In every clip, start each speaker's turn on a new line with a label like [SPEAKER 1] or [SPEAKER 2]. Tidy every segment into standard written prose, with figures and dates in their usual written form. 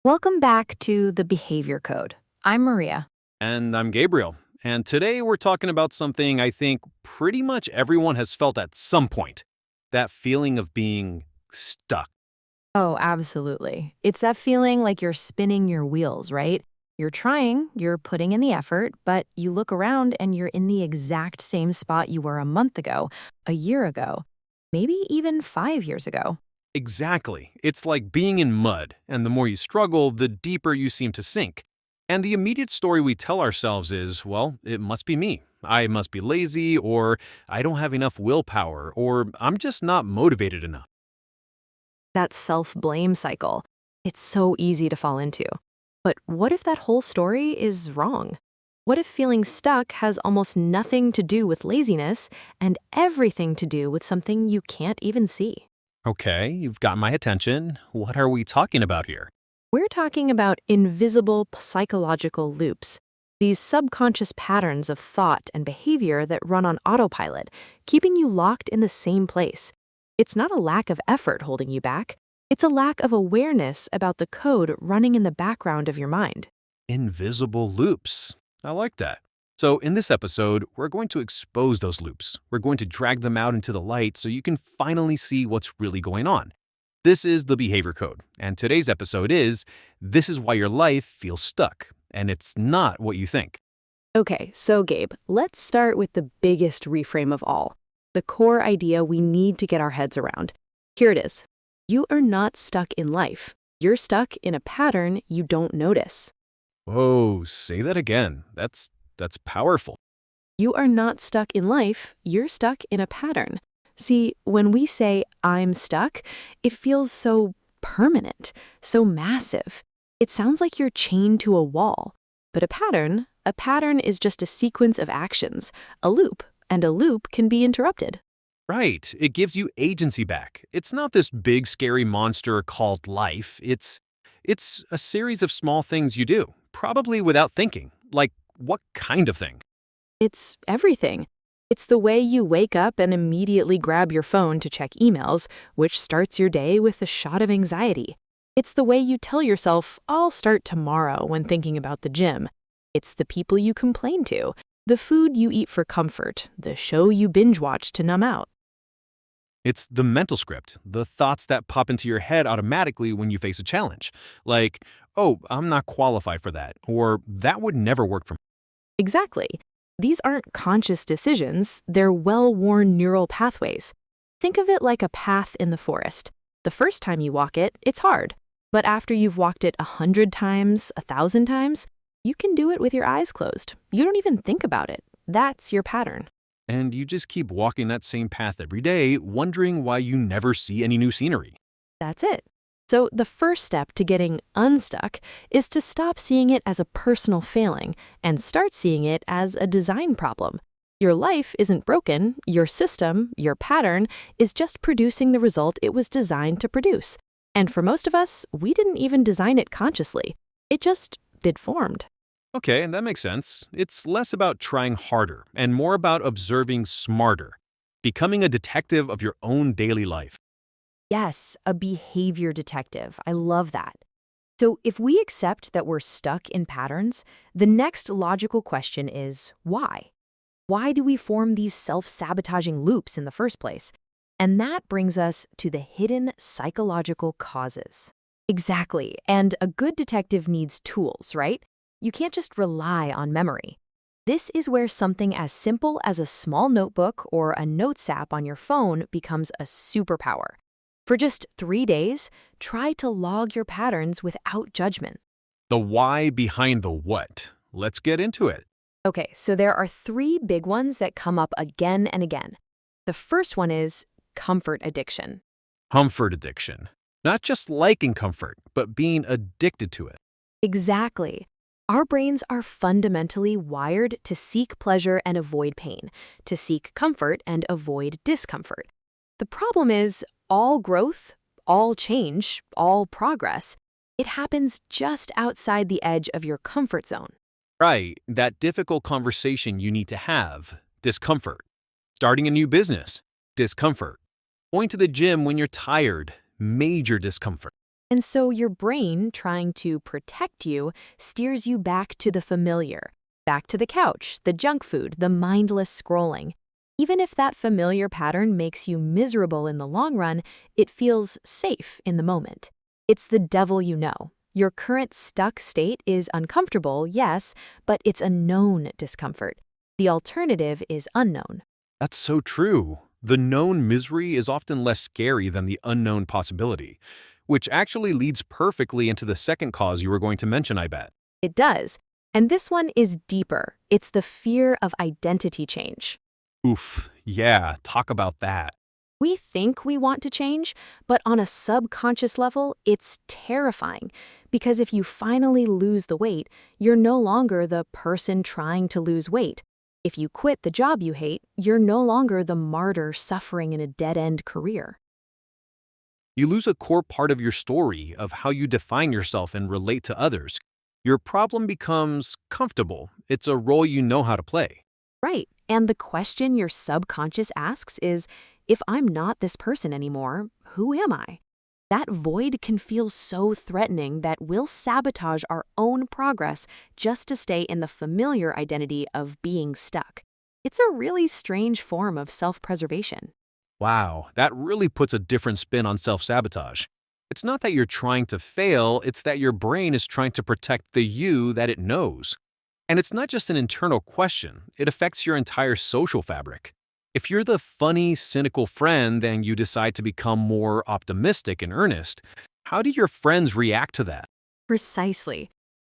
[SPEAKER 1] Welcome back to the Behavior Code. I'm Maria.
[SPEAKER 2] And I'm Gabriel. And today we're talking about something I think pretty much everyone has felt at some point, that feeling of being stuck.
[SPEAKER 1] Oh, absolutely. It's that feeling like you're spinning your wheels, right? You're trying, you're putting in the effort, but you look around and you're in the exact same spot you were a month ago, a year ago, maybe even 5 years ago.
[SPEAKER 2] Exactly. It's like being in mud, and the more you struggle, the deeper you seem to sink. And the immediate story we tell ourselves is, well, it must be me. I must be lazy, or I don't have enough willpower, or I'm just not motivated enough.
[SPEAKER 1] That self blame cycle. It's so easy to fall into. But what if that whole story is wrong? What if feeling stuck has almost nothing to do with laziness and everything to do with something you can't even see?
[SPEAKER 2] Okay, you've got my attention. What are we talking about here?
[SPEAKER 1] We're talking about invisible psychological loops, these subconscious patterns of thought and behavior that run on autopilot, keeping you locked in the same place. It's not a lack of effort holding you back, it's a lack of awareness about the code running in the background of your mind.
[SPEAKER 2] Invisible loops. I like that. So, in this episode, we're going to expose those loops. We're going to drag them out into the light so you can finally see what's really going on. This is the Behavior Code, and today's episode is This is Why Your Life Feels Stuck, and it's not what you think.
[SPEAKER 1] Okay, so Gabe, let's start with the biggest reframe of all, the core idea we need to get our heads around. Here it is. You are not stuck in life. You're stuck in a pattern you don't notice.
[SPEAKER 2] Whoa, say that again. That's powerful.
[SPEAKER 1] You are not stuck in life, you're stuck in a pattern. See, when we say, I'm stuck, it feels so permanent, so massive. It sounds like you're chained to a wall. But a pattern is just a sequence of actions, a loop, and a loop can be interrupted.
[SPEAKER 2] Right, it gives you agency back. It's not this big scary monster called life. It's a series of small things you do, probably without thinking. Like, what kind of thing?
[SPEAKER 1] It's everything. It's the way you wake up and immediately grab your phone to check emails, which starts your day with a shot of anxiety. It's the way you tell yourself, I'll start tomorrow when thinking about the gym. It's the people you complain to, the food you eat for comfort, the show you binge watch to numb out.
[SPEAKER 2] It's the mental script, the thoughts that pop into your head automatically when you face a challenge. Like, oh, I'm not qualified for that, or that would never work for me.
[SPEAKER 1] Exactly. These aren't conscious decisions, they're well-worn neural pathways. Think of it like a path in the forest. The first time you walk it, it's hard. But after you've walked it 100 times, 1,000 times, you can do it with your eyes closed. You don't even think about it. That's your pattern.
[SPEAKER 2] And you just keep walking that same path every day, wondering why you never see any new scenery.
[SPEAKER 1] That's it. So the first step to getting unstuck is to stop seeing it as a personal failing and start seeing it as a design problem. Your life isn't broken, your system, your pattern, is just producing the result it was designed to produce. And for most of us, we didn't even design it consciously. It just did formed.
[SPEAKER 2] Okay, and that makes sense. It's less about trying harder and more about observing smarter, becoming a detective of your own daily life.
[SPEAKER 1] Yes, a behavior detective. I love that. So if we accept that we're stuck in patterns, the next logical question is why? Why do we form these self-sabotaging loops in the first place? And that brings us to the hidden psychological causes. Exactly, and a good detective needs tools, right? You can't just rely on memory. This is where something as simple as a small notebook or a notes app on your phone becomes a superpower. For just 3 days, try to log your patterns without judgment.
[SPEAKER 2] The why behind the what. Let's get into it.
[SPEAKER 1] Okay, so there are 3 big ones that come up again and again. The first one is comfort addiction.
[SPEAKER 2] Comfort addiction. Not just liking comfort, but being addicted to it.
[SPEAKER 1] Exactly. Our brains are fundamentally wired to seek pleasure and avoid pain, to seek comfort and avoid discomfort. The problem is, all growth, all change, all progress, it happens just outside the edge of your comfort zone.
[SPEAKER 2] Right, that difficult conversation you need to have. Discomfort. Starting a new business. Discomfort. Going to the gym when you're tired. Major discomfort.
[SPEAKER 1] And so your brain, trying to protect you, steers you back to the familiar, back to the couch, the junk food, the mindless scrolling. Even if that familiar pattern makes you miserable in the long run, it feels safe in the moment. It's the devil you know. Your current stuck state is uncomfortable, yes, but it's a known discomfort. The alternative is unknown.
[SPEAKER 2] That's so true. The known misery is often less scary than the unknown possibility, which actually leads perfectly into the second cause you were going to mention, I bet.
[SPEAKER 1] It does. And this one is deeper. It's the fear of identity change.
[SPEAKER 2] Oof, yeah, talk about that.
[SPEAKER 1] We think we want to change, but on a subconscious level, it's terrifying. Because if you finally lose the weight, you're no longer the person trying to lose weight. If you quit the job you hate, you're no longer the martyr suffering in a dead-end career.
[SPEAKER 2] You lose a core part of your story of how you define yourself and relate to others. Your problem becomes comfortable. It's a role you know how to play.
[SPEAKER 1] Right. And the question your subconscious asks is, if I'm not this person anymore, who am I? That void can feel so threatening that we'll sabotage our own progress just to stay in the familiar identity of being stuck. It's a really strange form of self-preservation.
[SPEAKER 2] Wow, that really puts a different spin on self-sabotage. It's not that you're trying to fail, it's that your brain is trying to protect the you that it knows. And it's not just an internal question, it affects your entire social fabric. If you're the funny, cynical friend and you decide to become more optimistic and earnest, how do your friends react to that?
[SPEAKER 1] Precisely.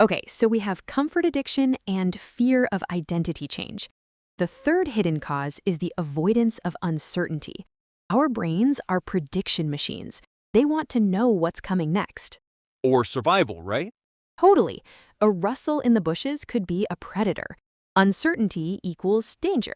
[SPEAKER 1] Okay, so we have comfort addiction and fear of identity change. The third hidden cause is the avoidance of uncertainty. Our brains are prediction machines. They want to know what's coming next.
[SPEAKER 2] Or survival, right?
[SPEAKER 1] Totally. A rustle in the bushes could be a predator. Uncertainty equals danger.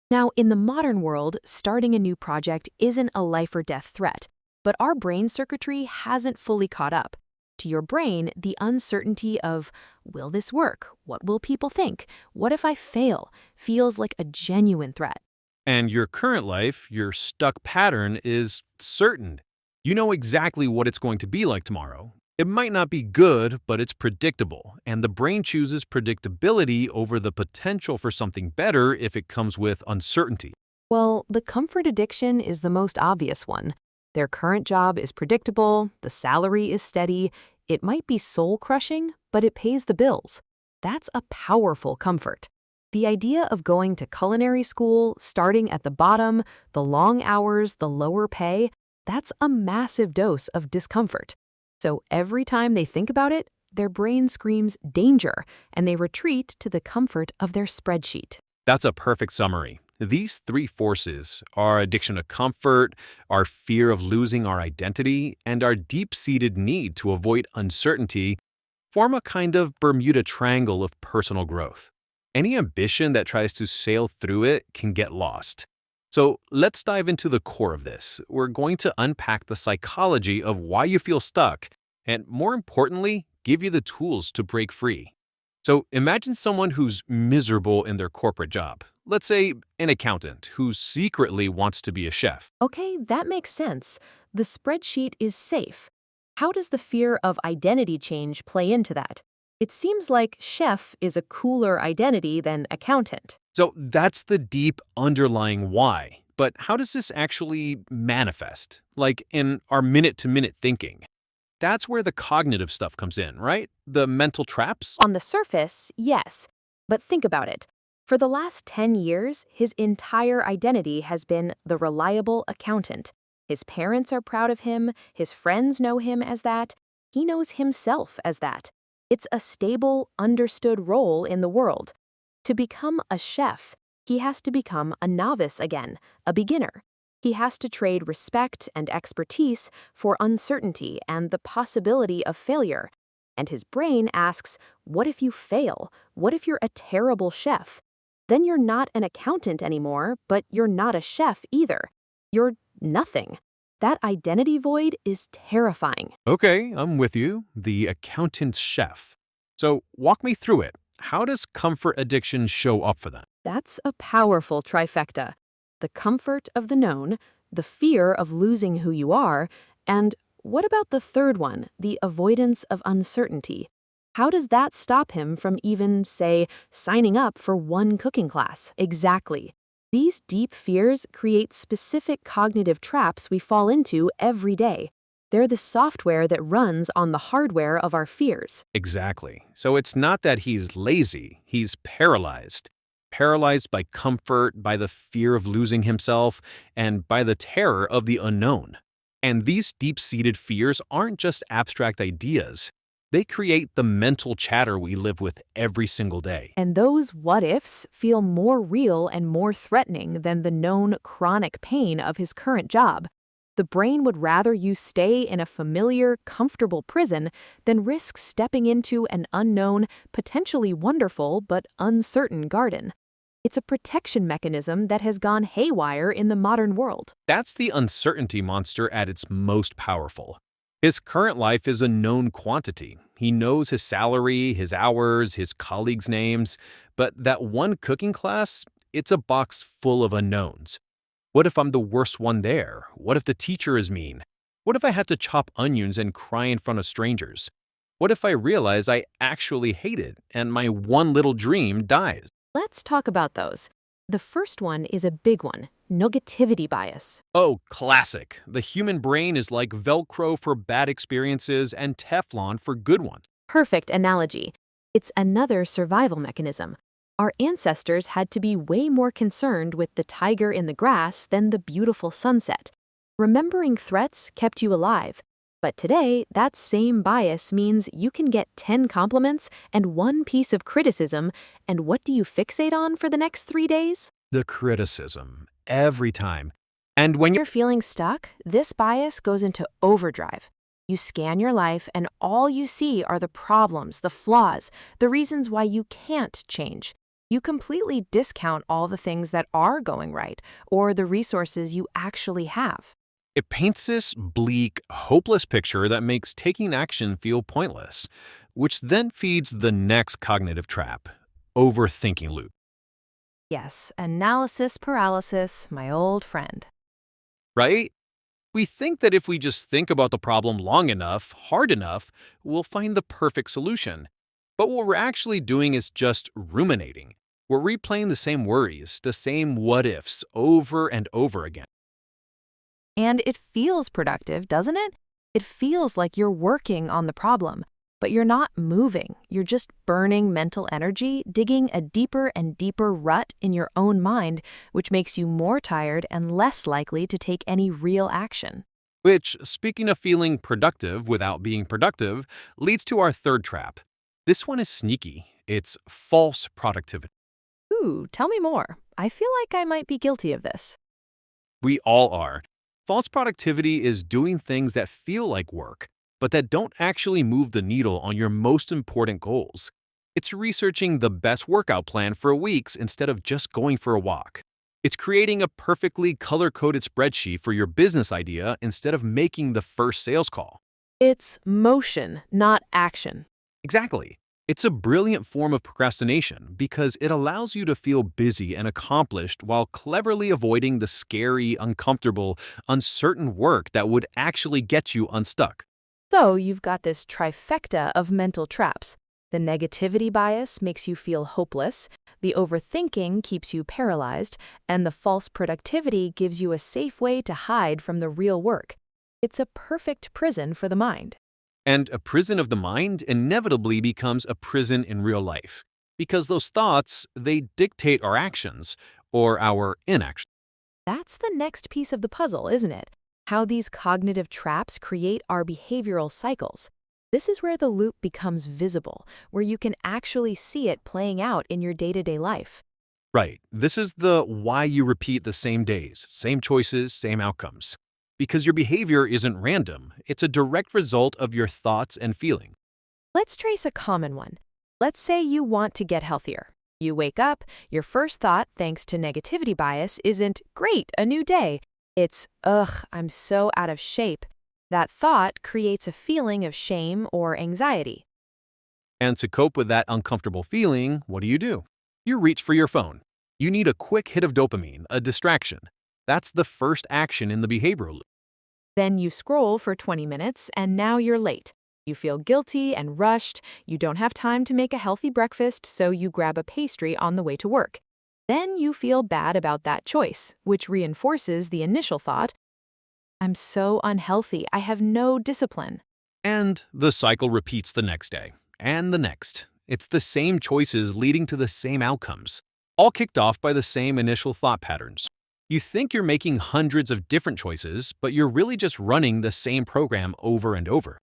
[SPEAKER 1] Now, in the modern world, starting a new project isn't a life or death threat, but our brain circuitry hasn't fully caught up. To your brain, the uncertainty of, will this work? What will people think? What if I fail? Feels like a genuine threat.
[SPEAKER 2] And your current life, your stuck pattern, is certain. You know exactly what it's going to be like tomorrow. It might not be good, but it's predictable, and the brain chooses predictability over the potential for something better if it comes with uncertainty.
[SPEAKER 1] Well, the comfort addiction is the most obvious one. Their current job is predictable, the salary is steady, it might be soul-crushing, but it pays the bills. That's a powerful comfort. The idea of going to culinary school, starting at the bottom, the long hours, the lower pay, that's a massive dose of discomfort. So every time they think about it, their brain screams danger, and they retreat to the comfort of their spreadsheet.
[SPEAKER 2] That's a perfect summary. These three forces, our addiction to comfort, our fear of losing our identity, and our deep-seated need to avoid uncertainty, form a kind of Bermuda Triangle of personal growth. Any ambition that tries to sail through it can get lost. So let's dive into the core of this. We're going to unpack the psychology of why you feel stuck, and more importantly, give you the tools to break free. So imagine someone who's miserable in their corporate job. Let's say an accountant who secretly wants to be a chef.
[SPEAKER 1] Okay, that makes sense. The spreadsheet is safe. How does the fear of identity change play into that? It seems like chef is a cooler identity than accountant.
[SPEAKER 2] So that's the deep underlying why. But how does this actually manifest? Like in our minute-to-minute thinking. That's where the cognitive stuff comes in, right? The mental traps?
[SPEAKER 1] On the surface, yes. But think about it. For the last 10 years, his entire identity has been the reliable accountant. His parents are proud of him, his friends know him as that, he knows himself as that. It's a stable, understood role in the world. To become a chef, he has to become a novice again, a beginner. He has to trade respect and expertise for uncertainty and the possibility of failure. And his brain asks, what if you fail? What if you're a terrible chef? Then you're not an accountant anymore, but you're not a chef either. You're nothing. That identity void is terrifying.
[SPEAKER 2] Okay, I'm with you. The accountant chef. So walk me through it. How does comfort addiction show up for them?
[SPEAKER 1] That's a powerful trifecta. The comfort of the known, the fear of losing who you are, and what about the third one, the avoidance of uncertainty? How does that stop him from even, say, signing up for one cooking class? Exactly. These deep fears create specific cognitive traps we fall into every day. They're the software that runs on the hardware of our fears.
[SPEAKER 2] Exactly. So it's not that he's lazy, he's paralyzed. Paralyzed by comfort, by the fear of losing himself, and by the terror of the unknown. And these deep-seated fears aren't just abstract ideas. They create the mental chatter we live with every single day.
[SPEAKER 1] And those what ifs feel more real and more threatening than the known chronic pain of his current job. The brain would rather you stay in a familiar, comfortable prison than risk stepping into an unknown, potentially wonderful but uncertain garden. It's a protection mechanism that has gone haywire in the modern world.
[SPEAKER 2] That's the uncertainty monster at its most powerful. His current life is a known quantity. He knows his salary, his hours, his colleagues' names, but that one cooking class, it's a box full of unknowns. What if I'm the worst one there? What if the teacher is mean? What if I had to chop onions and cry in front of strangers? What if I realize I actually hate it and my one little dream dies?
[SPEAKER 1] Let's talk about those. The first one is a big one, negativity bias.
[SPEAKER 2] Oh, classic. The human brain is like Velcro for bad experiences and Teflon for good ones.
[SPEAKER 1] Perfect analogy. It's another survival mechanism. Our ancestors had to be way more concerned with the tiger in the grass than the beautiful sunset. Remembering threats kept you alive. But today, that same bias means you can get 10 compliments and one piece of criticism, and what do you fixate on for the next 3 days?
[SPEAKER 2] The criticism. Every time. And when
[SPEAKER 1] You're feeling stuck, this bias goes into overdrive. You scan your life, and all you see are the problems, the flaws, the reasons why you can't change. You completely discount all the things that are going right, or the resources you actually have.
[SPEAKER 2] it paints this bleak, hopeless picture that makes taking action feel pointless, which then feeds the next cognitive trap, overthinking loop.
[SPEAKER 1] Yes, analysis paralysis, my old friend.
[SPEAKER 2] Right? We think that if we just think about the problem long enough, hard enough, we'll find the perfect solution. But what we're actually doing is just ruminating. We're replaying the same worries, the same what ifs, over and over again.
[SPEAKER 1] And it feels productive, doesn't it? It feels like you're working on the problem, but you're not moving. You're just burning mental energy, digging a deeper and deeper rut in your own mind, which makes you more tired and less likely to take any real action.
[SPEAKER 2] Which, speaking of feeling productive without being productive, leads to our third trap. This one is sneaky. It's false productivity.
[SPEAKER 1] Ooh, tell me more. I feel like I might be guilty of this.
[SPEAKER 2] We all are. False productivity is doing things that feel like work, but that don't actually move the needle on your most important goals. It's researching the best workout plan for weeks instead of just going for a walk. It's creating a perfectly color-coded spreadsheet for your business idea instead of making the first sales call.
[SPEAKER 1] It's motion, not action.
[SPEAKER 2] Exactly. It's a brilliant form of procrastination because it allows you to feel busy and accomplished while cleverly avoiding the scary, uncomfortable, uncertain work that would actually get you unstuck.
[SPEAKER 1] So you've got this trifecta of mental traps. The negativity bias makes you feel hopeless, the overthinking keeps you paralyzed, and the false productivity gives you a safe way to hide from the real work. It's a perfect prison for the mind.
[SPEAKER 2] And a prison of the mind inevitably becomes a prison in real life because those thoughts, they dictate our actions or our inaction.
[SPEAKER 1] That's the next piece of the puzzle, isn't it? How these cognitive traps create our behavioral cycles. This is where the loop becomes visible, where you can actually see it playing out in your day-to-day life.
[SPEAKER 2] Right. This is the why you repeat the same days, same choices, same outcomes. Because your behavior isn't random, it's a direct result of your thoughts and feelings.
[SPEAKER 1] Let's trace a common one. Let's say you want to get healthier. You wake up, your first thought, thanks to negativity bias, isn't, great, a new day. It's, ugh, I'm so out of shape. That thought creates a feeling of shame or anxiety.
[SPEAKER 2] And to cope with that uncomfortable feeling, what do? You reach for your phone. You need a quick hit of dopamine, a distraction. That's the first action in the behavioral loop.
[SPEAKER 1] Then you scroll for 20 minutes and now you're late. You feel guilty and rushed. You don't have time to make a healthy breakfast, so you grab a pastry on the way to work. Then you feel bad about that choice, which reinforces the initial thought, I'm so unhealthy, I have no discipline.
[SPEAKER 2] And the cycle repeats the next day, and the next. It's the same choices leading to the same outcomes, all kicked off by the same initial thought patterns. You think you're making hundreds of different choices, but you're really just running the same program over and over.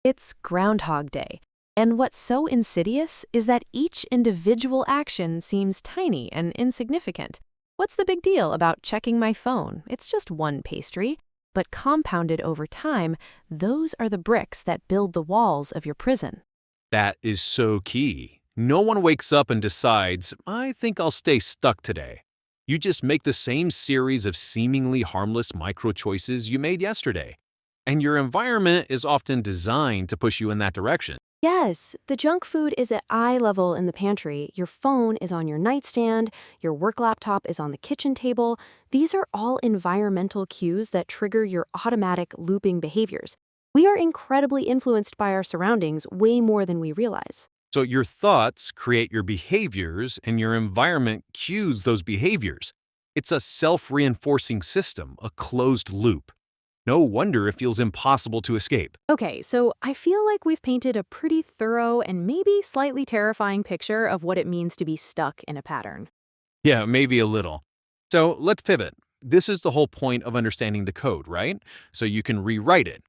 [SPEAKER 1] It's Groundhog Day. And what's so insidious is that each individual action seems tiny and insignificant. What's the big deal about checking my phone? It's just one pastry. But compounded over time, those are the bricks that build the walls of your prison.
[SPEAKER 2] That is so key. No one wakes up and decides, I think I'll stay stuck today. You just make the same series of seemingly harmless micro choices you made yesterday. And your environment is often designed to push you in that direction.
[SPEAKER 3] Yes, the junk food is at eye level in the pantry. Your phone is on your nightstand. Your work laptop is on the kitchen table. These are all environmental cues that trigger your automatic looping behaviors. We are incredibly influenced by our surroundings way more than we realize.
[SPEAKER 2] So your thoughts create your behaviors, and your environment cues those behaviors. It's a self-reinforcing system, a closed loop. No wonder it feels impossible to escape.
[SPEAKER 1] Okay, so I feel like we've painted a pretty thorough and maybe slightly terrifying picture of what it means to be stuck in a pattern.
[SPEAKER 2] Yeah, maybe a little. So let's pivot. This is the whole point of understanding the code, right? So you can rewrite it.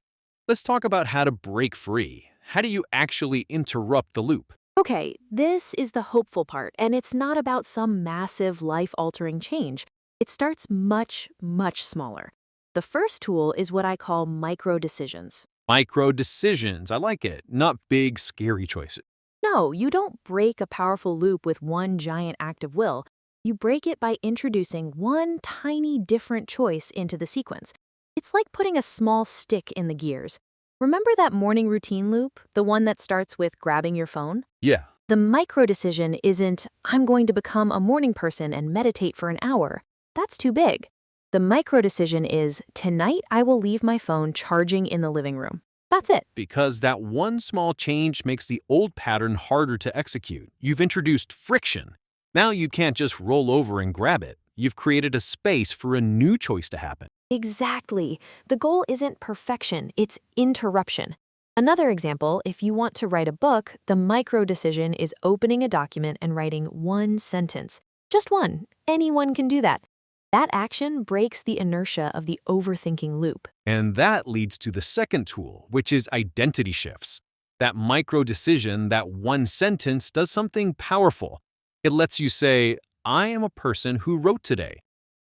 [SPEAKER 2] Let's talk about how to break free. How do you actually interrupt the loop?
[SPEAKER 1] Okay, this is the hopeful part, and it's not about some massive life-altering change. It starts much, much smaller. The first tool is what I call micro-decisions.
[SPEAKER 2] Micro decisions, I like it, not big, scary choices.
[SPEAKER 1] No, you don't break a powerful loop with one giant act of will. You break it by introducing one tiny different choice into the sequence. It's like putting a small stick in the gears. Remember that morning routine loop, the one that starts with grabbing your phone?
[SPEAKER 2] Yeah.
[SPEAKER 1] The micro decision isn't, I'm going to become a morning person and meditate for an hour. That's too big. The micro decision is, tonight I will leave my phone charging in the living room. That's it.
[SPEAKER 2] Because that one small change makes the old pattern harder to execute. You've introduced friction. Now you can't just roll over and grab it. You've created a space for a new choice to happen.
[SPEAKER 1] Exactly. The goal isn't perfection, it's interruption. Another example, if you want to write a book, the micro decision is opening a document and writing one sentence. Just one. Anyone can do that. That action breaks the inertia of the overthinking loop.
[SPEAKER 2] And that leads to the second tool, which is identity shifts. That micro decision, that one sentence, does something powerful. It lets you say, I am a person who wrote today.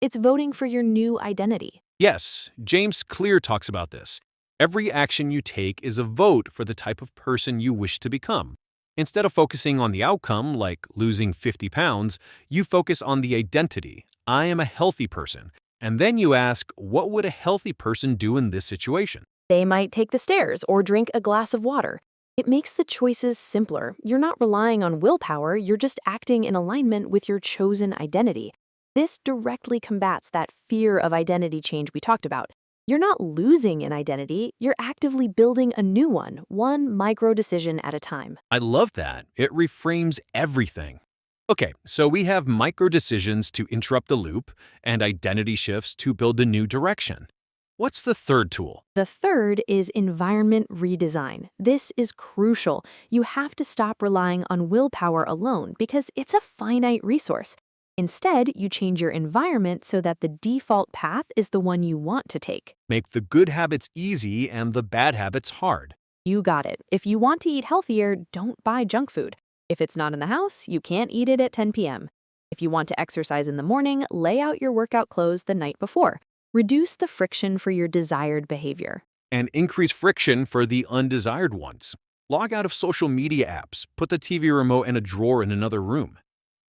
[SPEAKER 1] It's voting for your new identity.
[SPEAKER 2] Yes, James Clear talks about this. Every action you take is a vote for the type of person you wish to become. Instead of focusing on the outcome, like losing 50 pounds, you focus on the identity. I am a healthy person. And then you ask, what would a healthy person do in this situation?
[SPEAKER 1] They might take the stairs or drink a glass of water. It makes the choices simpler. You're not relying on willpower, you're just acting in alignment with your chosen identity. This directly combats that fear of identity change we talked about. You're not losing an identity, you're actively building a new one micro decision at a time.
[SPEAKER 2] I love that. It reframes everything. Okay, so we have micro decisions to interrupt the loop and identity shifts to build a new direction. What's the third tool?
[SPEAKER 1] The third is environment redesign. This is crucial. You have to stop relying on willpower alone because it's a finite resource. Instead, you change your environment so that the default path is the one you want to take.
[SPEAKER 2] Make the good habits easy and the bad habits hard.
[SPEAKER 1] You got it. If you want to eat healthier, don't buy junk food. If it's not in the house, you can't eat it at 10 p.m. If you want to exercise in the morning, lay out your workout clothes the night before. Reduce the friction for your desired behavior.
[SPEAKER 2] And increase friction for the undesired ones. Log out of social media apps. Put the TV remote in a drawer in another room.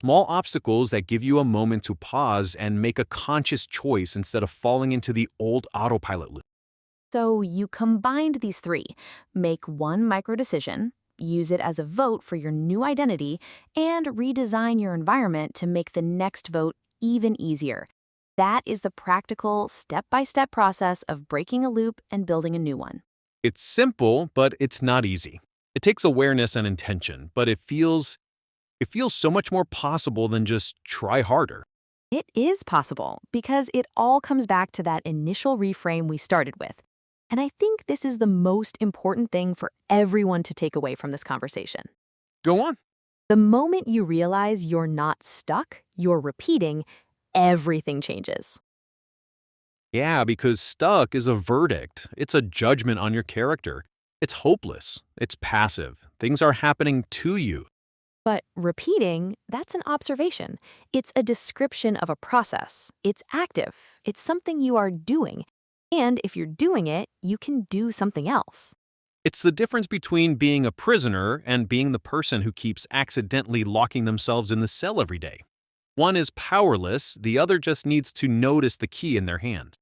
[SPEAKER 2] Small obstacles that give you a moment to pause and make a conscious choice instead of falling into the old autopilot loop.
[SPEAKER 1] So you combined these three. Make one micro decision, use it as a vote for your new identity, and redesign your environment to make the next vote even easier.
[SPEAKER 3] That is the practical, step-by-step process of breaking a loop and building a new one.
[SPEAKER 2] It's simple, but it's not easy. It takes awareness and intention, but it feels so much more possible than just try harder.
[SPEAKER 3] It is possible because it all comes back to that initial reframe we started with. And I think this is the most important thing for everyone to take away from this conversation.
[SPEAKER 2] Go on.
[SPEAKER 3] The moment you realize you're not stuck, you're repeating, everything changes.
[SPEAKER 2] Yeah, because stuck is a verdict. It's a judgment on your character. It's hopeless. It's passive. Things are happening to you.
[SPEAKER 3] But repeating, that's an observation. It's a description of a process. It's active. It's something you are doing. And if you're doing it, you can do something else.
[SPEAKER 2] It's the difference between being a prisoner and being the person who keeps accidentally locking themselves in the cell every day. One is powerless, the other just needs to notice the key in their hand.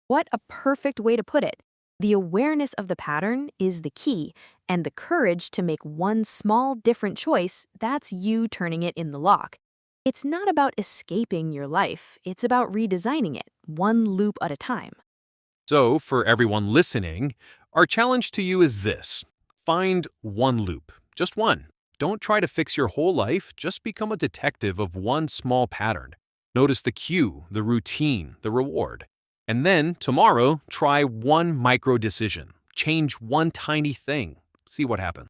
[SPEAKER 3] What a perfect way to put it. The awareness of the pattern is the key, and the courage to make one small different choice, that's you turning it in the lock. It's not about escaping your life, it's about redesigning it, one loop at a time.
[SPEAKER 2] So, for everyone listening, our challenge to you is this. Find one loop, just one. Don't try to fix your whole life, just become a detective of one small pattern. Notice the cue, the routine, the reward. And then, tomorrow, try one micro decision. Change one tiny thing. See what happens.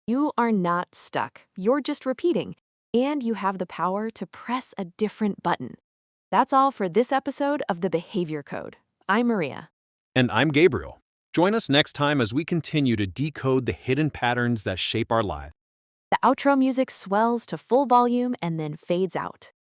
[SPEAKER 3] You are not stuck, you're just repeating, and you have the power to press a different button. That's all for this episode of The Behavior Code. I'm Maria.
[SPEAKER 2] And I'm Gabriel. Join us next time as we continue to decode the hidden patterns that shape our lives.
[SPEAKER 3] The outro music swells to full volume and then fades out.